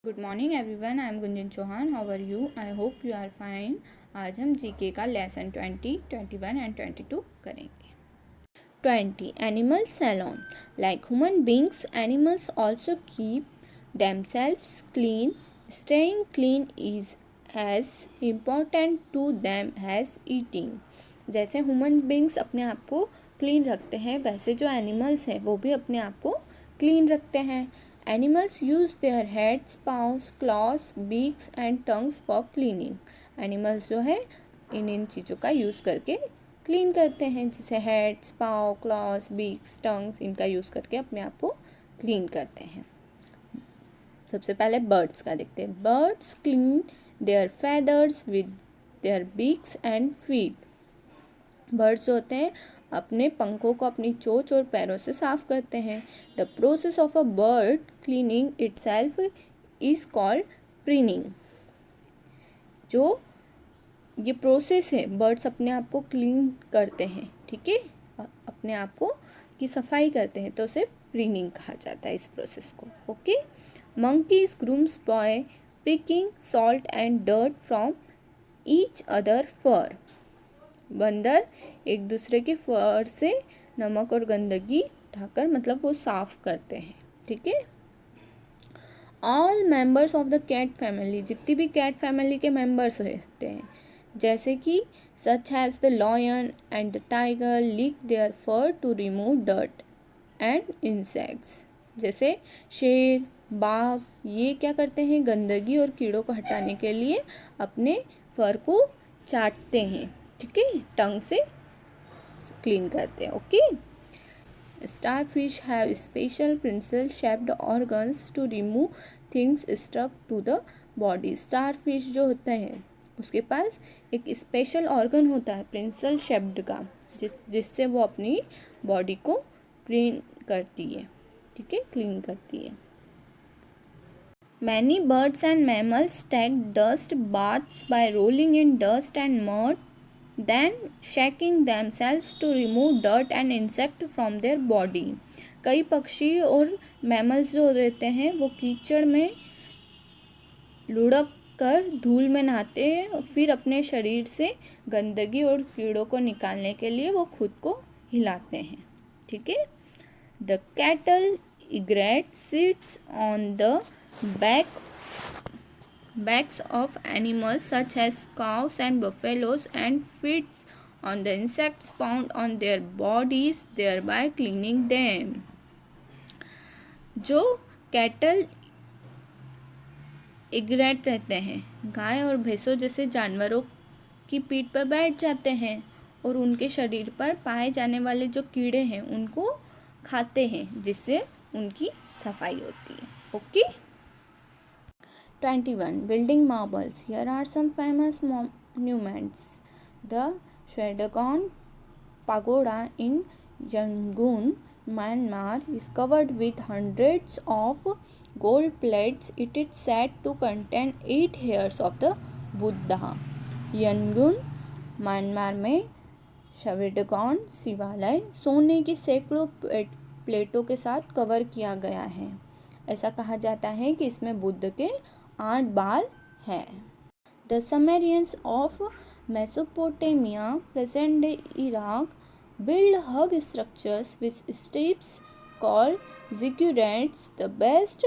Good morning everyone, I am Gunjan Chauhan. How are you? I hope you are fine. आज हम GK का lesson 20, 21 and 22 करेंगे. 20. Animals salon. Like human beings, animals also keep themselves clean. Staying clean is as important to them as eating. जैसे human beings अपने आप को clean रखते हैं, वैसे जो एनिमल्स हैं वो भी अपने आप को क्लीन रखते हैं. Animals use their heads, paws, claws, beaks and tongues for cleaning. Animals जो है इन चीज़ों का यूज़ करके क्लीन करते हैं, जैसे हेड्स, पाव, क्लॉस, बीक्स, टंग्स, इनका यूज़ करके अपने आप को क्लीन करते हैं. सबसे पहले बर्ड्स का देखते हैं. Birds clean there feathers with their beaks and feet. Birds होते हैं अपने पंखों को अपनी चोंच और पैरों से साफ करते हैं. The process of a bird cleaning itself is called preening. जो ये प्रोसेस है, बर्ड्स अपने आप को क्लीन करते हैं, ठीक है, अपने आप को की सफाई करते हैं, तो उसे प्रीनिंग कहा जाता है इस प्रोसेस को. Okay. Monkeys grooms by picking salt and dirt from each other fur. बंदर एक दूसरे के फर से नमक और गंदगी उठाकर मतलब वो साफ करते हैं, ठीक है. All members of the cat family. जितनी भी कैट फैमिली के मेंबर्स होते हैं, जैसे कि such has the lion and the tiger, lick their fur to remove dirt and insects. जैसे शेर, बाघ, ये क्या करते हैं, गंदगी और कीड़ों को हटाने के लिए अपने फर को चाटते हैं, ठीक है, टंग से क्लीन करते हैं. Okay. Starfish have special pincer shaped organs to remove things stuck to the body. Starfish जो होता है उसके पास एक स्पेशल ऑर्गन होता है प्रिंसल शेप्ड का, जिससे वो अपनी बॉडी को क्लीन करती है, ठीक है, क्लीन करती है. Many birds and mammals take dust baths by rolling in dust and mud, then shaking themselves to remove dirt and insect from their body. कई पक्षी और मैमल्स जो रहते हैं वो कीचड़ में लुढ़क कर धूल में नहाते हैं और फिर अपने शरीर से गंदगी और कीड़ों को निकालने के लिए वो खुद को हिलाते हैं, ठीक है. The cattle egret sits on the backs of animals such as cows and buffaloes and feeds on the insects found on their bodies, thereby cleaning them. जो कैटल इग्रेट रहते हैं, गाय और भैंसों जैसे जानवरों की पीठ पर बैठ जाते हैं और उनके शरीर पर पाए जाने वाले जो कीड़े हैं उनको खाते हैं, जिससे उनकी सफाई होती है. Okay. 21. Building marbles. Here are some famous monuments. The Shwedagon Pagoda in Yangon, Myanmar is covered with hundreds of gold plates. It is said to contain 8 hairs of the Buddha. Yangon, Myanmar में श्वेदगॉन शिवालय सोने की सैकड़ों प्लेटों के साथ cover किया गया है. ऐसा कहा जाता है कि इसमें बुद्ध के 8 बाल हैं. The Sumerians of Mesopotamia, present day Iraq, build hug structures with steps called ziggurats. The best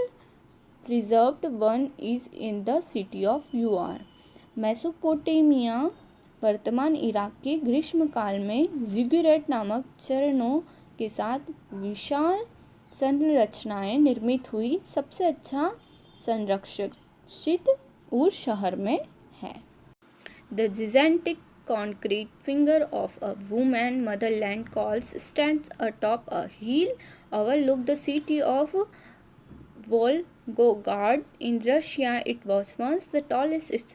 preserved one is in the city of Ur. Mesopotamia वर्तमान इराक के ग्रीष्म काल में जिगुरैट नामक चरणों के साथ विशाल संरचनाएं निर्मित हुई. सबसे अच्छा संरक्षित उर शहर में है. The gigantic concrete finger of a woman motherland calls stands atop a hill overlook the city of Volgograd in Russia. It was once the tallest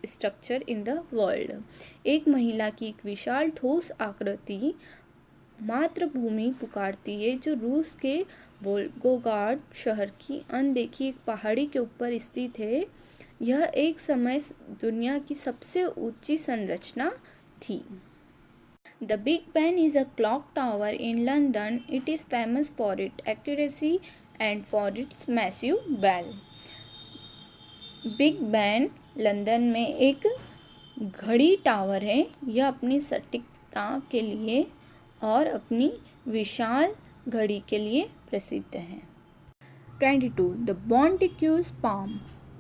structure in the world. एक महिला की एक विशाल ठोस आकृति मातृभूमि पुकारती है जो रूस के वोल्गोग्राड शहर की अनदेखी एक पहाड़ी के ऊपर स्थित है. यह एक समय दुनिया की सबसे ऊंची संरचना थी. The big Ben is a clock tower in London. It is famous for it accuracy and for its massive bell. Big Ben London में एक घड़ी टावर है। यह अपनी सटीकता के लिए और अपनी विशाल घड़ी के लिए प्रसिद्ध है। 22. The Bonticu's palm.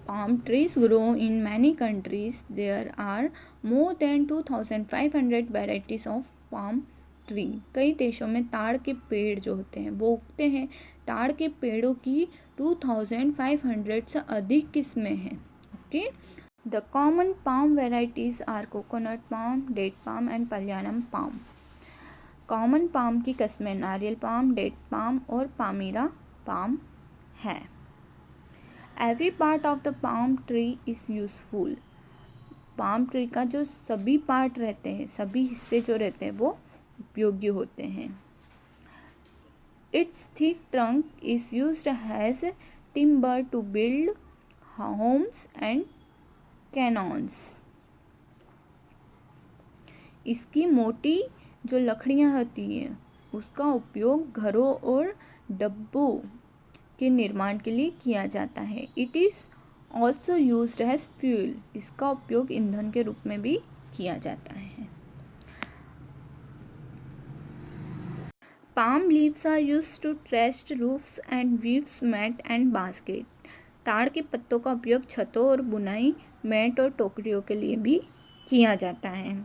Palm trees grow in many countries. There are more than 2500 varieties of palm tree. कई देशों में ताड़ के पेड़ जो होते हैं वो उगते हैं। ताड़ के पेड़ों की 2500 से अधिक किस्में हैं। Okay. The common palm varieties are coconut palm, date palm and Palyanam palm. Common palm की किस्में नारियल पाम, डेट पाम और पामीरा पाम है। Every part of the palm tree is useful. Palm tree का जो सभी पार्ट रहते हैं, सभी हिस्से जो रहते हैं वो उपयोगी होते हैं। Its thick trunk is used as timber to build homes and canoes. इसकी मोटी जो लकड़ियाँ होती हैं उसका उपयोग घरों और डब्बों के निर्माण के लिए किया जाता है। It is also used as fuel. इसका उपयोग ईंधन के रूप में भी किया जाता है। Palm leaves are used to thatch roofs and weaves mat and basket. ताड़ के पत्तों का उपयोग छतों और बुनाई, मैट और टोकरियों के लिए भी किया जाता है।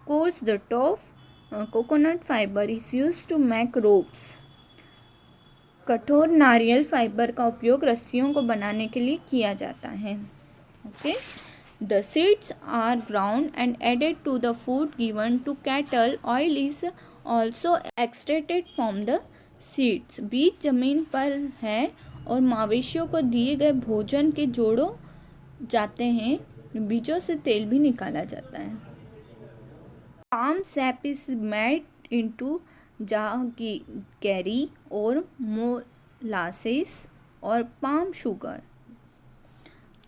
Coarse the tough coconut fibre is used to make ropes. कठोर नारियल फाइबर का उपयोग रस्सियों को बनाने के लिए किया जाता है। Okay. The seeds are ground and added to the food given to cattle. Oil is also extracted from the seeds. बीज जमीन पर है और मवेशियों को दिए गए भोजन के जोड़ों जाते हैं। बीजों से तेल भी निकाला जाता है। Palm SAP is made into jaggery और मोलासेस और पाम शुगर।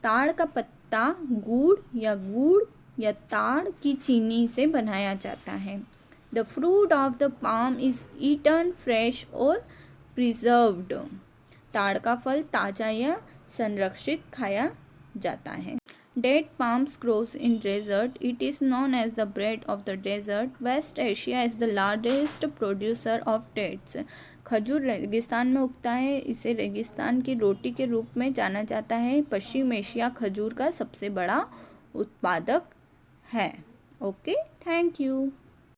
ताड़ का पत्ता गुड़ या ताड़ की चीनी से बनाया जाता है। The fruit of the palm is eaten fresh और प्रिजर्व्ड। ताड़ का फल ताज़ा या संरक्षित खाया जाता है। Date palms grows in desert. It is known as the bread of the desert. West Asia is the largest producer of dates. खजूर रेगिस्तान में उगता है। इसे रेगिस्तान की रोटी के रूप में जाना जाता है। पश्चिम एशिया खजूर का सबसे बड़ा उत्पादक है। Okay, thank you.